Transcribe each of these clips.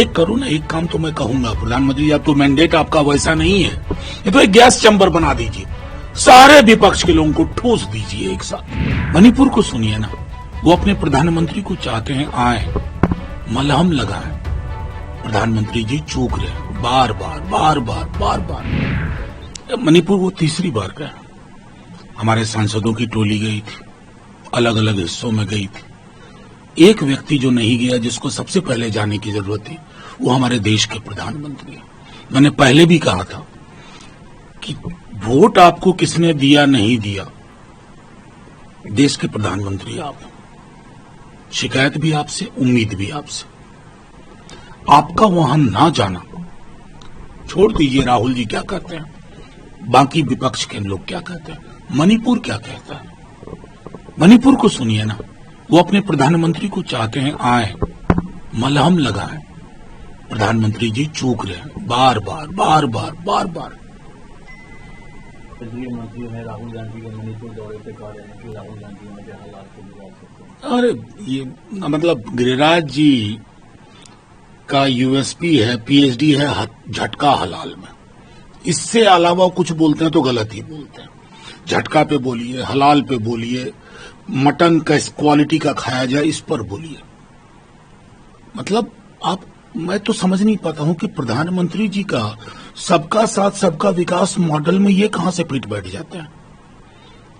एक करो ना, एक काम तो मैं कहूंगा प्रधानमंत्री, अब तो मैंडेट आपका वैसा नहीं है, ये तो एक गैस चैम्बर बना दीजिए, सारे विपक्ष के लोगों को ठूस दीजिए एक साथ। मणिपुर को सुनिए ना, वो अपने प्रधानमंत्री को चाहते हैं आए, मलहम लगाए। प्रधानमंत्री जी चूक रहे हैं बार बार। मणिपुर वो तीसरी बार गए, हमारे सांसदों की टोली गई थी, अलग अलग हिस्सों में गई थी। एक व्यक्ति जो नहीं गया, जिसको सबसे पहले जाने की जरूरत थी, वो हमारे देश के प्रधानमंत्री हैं। मैंने पहले भी कहा था कि वोट आपको किसने दिया नहीं दिया, देश के प्रधानमंत्री आप, शिकायत भी आपसे, उम्मीद भी आपसे। आपका वहां ना जाना, छोड़ दीजिए राहुल जी क्या कहते हैं, बाकी विपक्ष के लोग क्या कहते हैं, मणिपुर क्या कहता है। मणिपुर को सुनिए ना, वो अपने प्रधानमंत्री को चाहते हैं आए, मलहम लगाए। प्रधानमंत्री जी चूक रहे हैं बार बार। केंद्रीय मंत्री ने राहुल गांधी के मणिपुर दौरे पे कह रहे हैं कि राहुल गांधी उनके हालात को बिगाड़ सकते हैं। अरे ये मतलब गिरिराज जी का यूएसपी है, पीएचडी है झटका हलाल में। इससे अलावा कुछ बोलते हैं तो गलत ही बोलते हैं। झटका पे बोलिए, हलाल पे बोलिए, मटन का क्वालिटी का खाया जाए इस पर बोलिए। मतलब मैं तो समझ नहीं पाता हूं कि प्रधानमंत्री जी का सबका साथ सबका विकास मॉडल में ये कहां से फिट बैठ जाते हैं।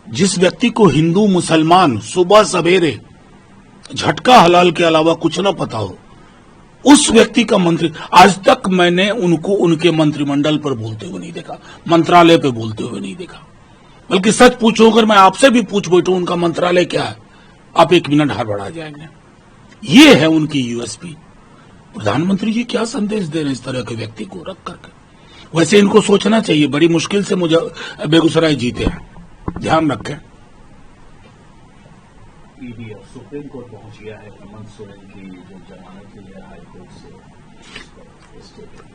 जिस व्यक्ति को हिंदू मुसलमान सुबह सवेरे झटका हलाल के अलावा कुछ न पता हो, उस व्यक्ति का मंत्री, आज तक मैंने उनको उनके मंत्रिमंडल पर बोलते हुए नहीं देखा, मंत्रालय पे बोलते हुए नहीं देखा। बल्कि सच पूछो, अगर मैं आपसे भी पूछ बैठूं उनका मंत्रालय क्या है, आप 1 मिनट हड़बड़ा जाएंगे। ये है उनकी यूएसपी। प्रधानमंत्री जी क्या संदेश दे रहे हैं इस तरह के व्यक्ति को रख करके। वैसे इनको सोचना चाहिए, बड़ी मुश्किल से मुझे बेगूसराय जीते हैं, ध्यान रखें। ईडी अब सुप्रीम कोर्ट पहुंच गया है हेमंत सोरेन की जो जमानत ली है हाईकोर्ट से।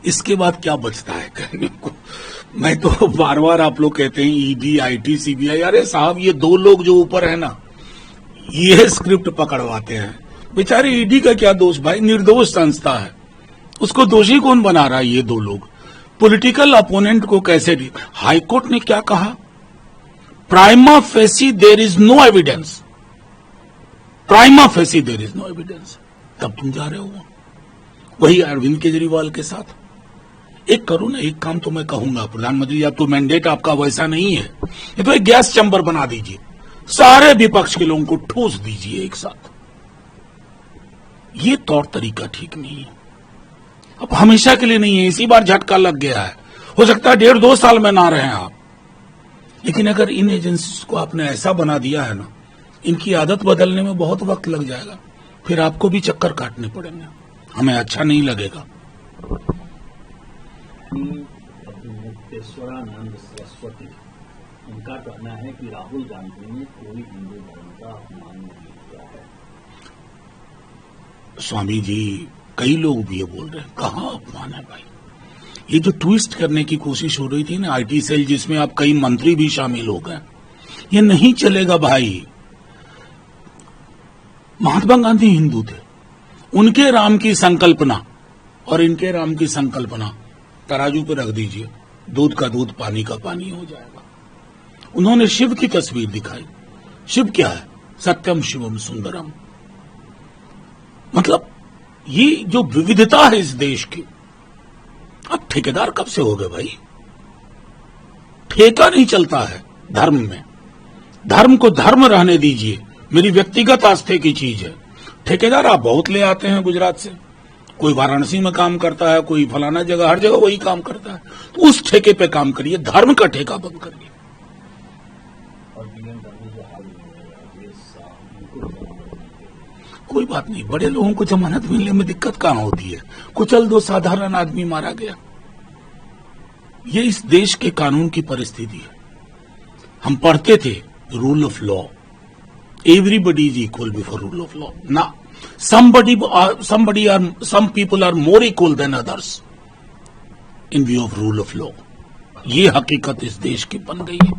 इसके बाद क्या बचता है कहने को। मैं तो बार बार आप लोग कहते हैं ईडी, आईटी, सीबीआई, अरे साहब ये 2 लोग जो ऊपर है ना, ये स्क्रिप्ट पकड़वाते हैं। बेचारे ईडी का क्या दोष भाई, निर्दोष संस्था है, उसको दोषी कौन बना रहा है। ये 2 लोग पॉलिटिकल अपोनेंट को कैसे हाईकोर्ट ने क्या कहा, prima facie there is no evidence, prima facie there is no evidence. तब तुम जा रहे हो वही अरविंद केजरीवाल के साथ। एक करो ना, एक काम तो मैं कहूंगा प्रधानमंत्री, अब तो मैंडेट आपका वैसा नहीं है, ये तो एक गैस चैम्बर बना दीजिए, सारे विपक्ष के लोगों को ठूस दीजिए एक साथ। ये तौर तरीका ठीक नहीं है। अब हमेशा के लिए नहीं है, इसी बार झटका लग गया है, हो सकता है 1.5-2 साल में ना रहे आप। लेकिन अगर इन एजेंसीज को आपने ऐसा बना दिया है ना, इनकी आदत बदलने में बहुत वक्त लग जाएगा, फिर आपको भी चक्कर काटने पड़ेंगे, हमें अच्छा नहीं लगेगा। मुक्तेश्वरानंद सरस्वती, उनका कहना है कि राहुल गांधी ने कोई हिंदू धर्म का अपमान नहीं किया है। स्वामी जी, कई लोग भी ये बोल रहे हैं, कहां अपमान है भाई। ये जो ट्विस्ट करने की कोशिश हो रही थी ना, आईटी सेल जिसमें आप कई मंत्री भी शामिल हो गए, ये नहीं चलेगा भाई। महात्मा गांधी हिंदू थे, उनके राम की संकल्पना और इनके राम की संकल्पना तराजू पर रख दीजिए, दूध का दूध पानी का पानी हो जाएगा। उन्होंने शिव की तस्वीर दिखाई, शिव क्या है, सत्यम शिवम सुंदरम। मतलब ये जो विविधता है इस देश की, अब ठेकेदार कब से हो गए भाई। ठेका नहीं चलता है धर्म में, धर्म को धर्म रहने दीजिए, मेरी व्यक्तिगत आस्थे की चीज है। ठेकेदार आप बहुत ले आते हैं गुजरात से, कोई वाराणसी में काम करता है, कोई फलाना जगह, हर जगह वही काम करता है, तो उस ठेके पे काम करिए, धर्म का ठेका बंद करिए। कोई बात नहीं, बड़े लोगों को जमानत मिलने में दिक्कत कहां होती है, कुचल 2 साधारण आदमी मारा गया। ये इस देश के कानून की परिस्थिति है। हम पढ़ते थे rule of law, everybody is equal before rule of law ना, some people are more equal than others in view of rule of law। ये हकीकत इस देश की बन गई है।